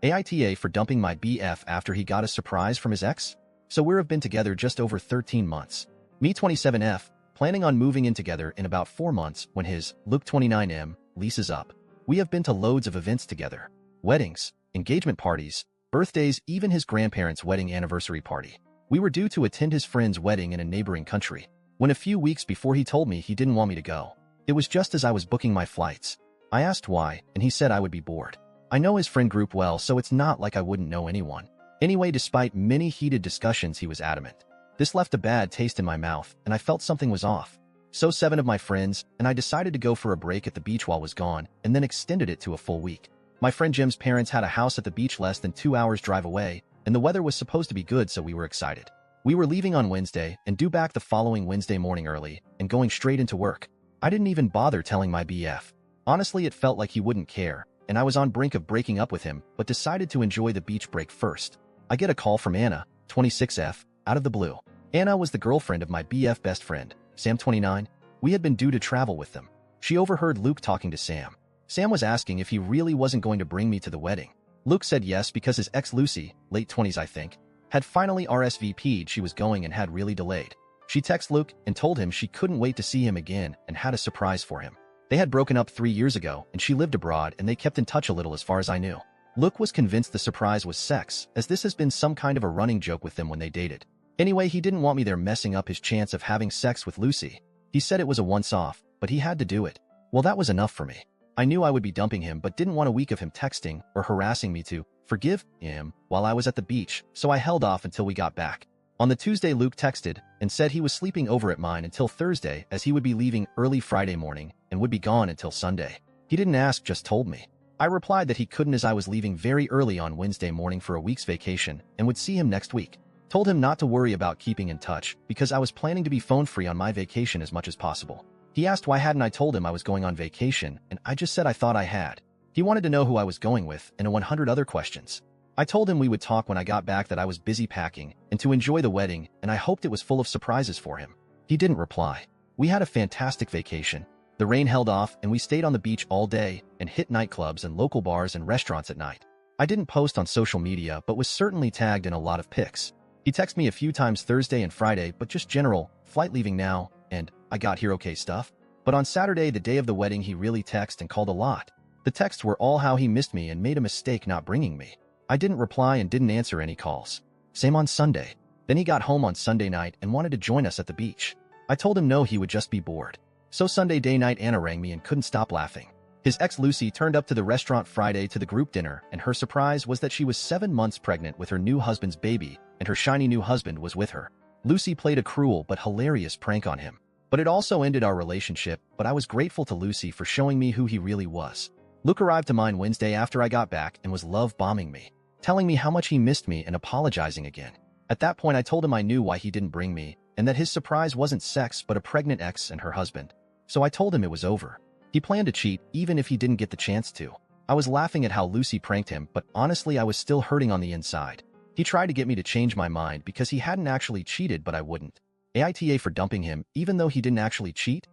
AITA for dumping my BF after he got a surprise from his ex? So we've been together just over 13 months. Me 27F, planning on moving in together in about 4 months when his Luke 29M lease is up. We have been to loads of events together. Weddings, engagement parties, birthdays, even his grandparents' wedding anniversary party. We were due to attend his friend's wedding in a neighboring country, when a few weeks before he told me he didn't want me to go. It was just as I was booking my flights. I asked why, and he said I would be bored. I know his friend group well, so it's not like I wouldn't know anyone. Anyway, despite many heated discussions, he was adamant. This left a bad taste in my mouth, and I felt something was off. So 7 of my friends and I decided to go for a break at the beach while I was gone, and then extended it to a full week. My friend Jim's parents had a house at the beach less than 2 hours drive away, and the weather was supposed to be good, so we were excited. We were leaving on Wednesday and due back the following Wednesday morning early and going straight into work. I didn't even bother telling my BF. Honestly, it felt like he wouldn't care, and I was on brink of breaking up with him, but decided to enjoy the beach break first. I get a call from Anna, 26F, out of the blue. Anna was the girlfriend of my BF best friend, Sam 29. We had been due to travel with them. She overheard Luke talking to Sam. Sam was asking if he really wasn't going to bring me to the wedding. Luke said yes because his ex Lucy, late 20s I think, had finally RSVP'd she was going and had really delayed. She texted Luke and told him she couldn't wait to see him again and had a surprise for him. They had broken up 3 years ago and she lived abroad, and they kept in touch a little as far as I knew. Luke was convinced the surprise was sex, as this has been some kind of a running joke with them when they dated. Anyway, he didn't want me there messing up his chance of having sex with Lucy. He said it was a once-off, but he had to do it. Well, that was enough for me. I knew I would be dumping him, but didn't want a week of him texting or harassing me to forgive him while I was at the beach, so I held off until we got back. On the Tuesday, Luke texted and said he was sleeping over at mine until Thursday, as he would be leaving early Friday morning and would be gone until Sunday. He didn't ask, just told me. I replied that he couldn't, as I was leaving very early on Wednesday morning for a week's vacation and would see him next week. Told him not to worry about keeping in touch because I was planning to be phone-free on my vacation as much as possible. He asked why hadn't I told him I was going on vacation, and I just said I thought I had. He wanted to know who I was going with and 100 other questions. I told him we would talk when I got back, that I was busy packing and to enjoy the wedding, and I hoped it was full of surprises for him. He didn't reply. We had a fantastic vacation. The rain held off and we stayed on the beach all day and hit nightclubs and local bars and restaurants at night. I didn't post on social media but was certainly tagged in a lot of pics. He texted me a few times Thursday and Friday, but just general, flight leaving now, and I got here okay stuff. But on Saturday, the day of the wedding, he really texted and called a lot. The texts were all how he missed me and made a mistake not bringing me. I didn't reply and didn't answer any calls. Same on Sunday. Then he got home on Sunday night and wanted to join us at the beach. I told him no, he would just be bored. So Sunday day night, Anna rang me and couldn't stop laughing. His ex Lucy turned up to the restaurant Friday to the group dinner, and her surprise was that she was 7 months pregnant with her new husband's baby, and her shiny new husband was with her. Lucy played a cruel but hilarious prank on him. But it also ended our relationship, but I was grateful to Lucy for showing me who he really was. Luke arrived to mine Wednesday after I got back and was love-bombing me, telling me how much he missed me and apologizing again. At that point, I told him I knew why he didn't bring me, and that his surprise wasn't sex but a pregnant ex and her husband. So I told him it was over. He planned to cheat even if he didn't get the chance to. I was laughing at how Lucy pranked him, but honestly I was still hurting on the inside. He tried to get me to change my mind because he hadn't actually cheated, but I wouldn't. AITA for dumping him even though he didn't actually cheat?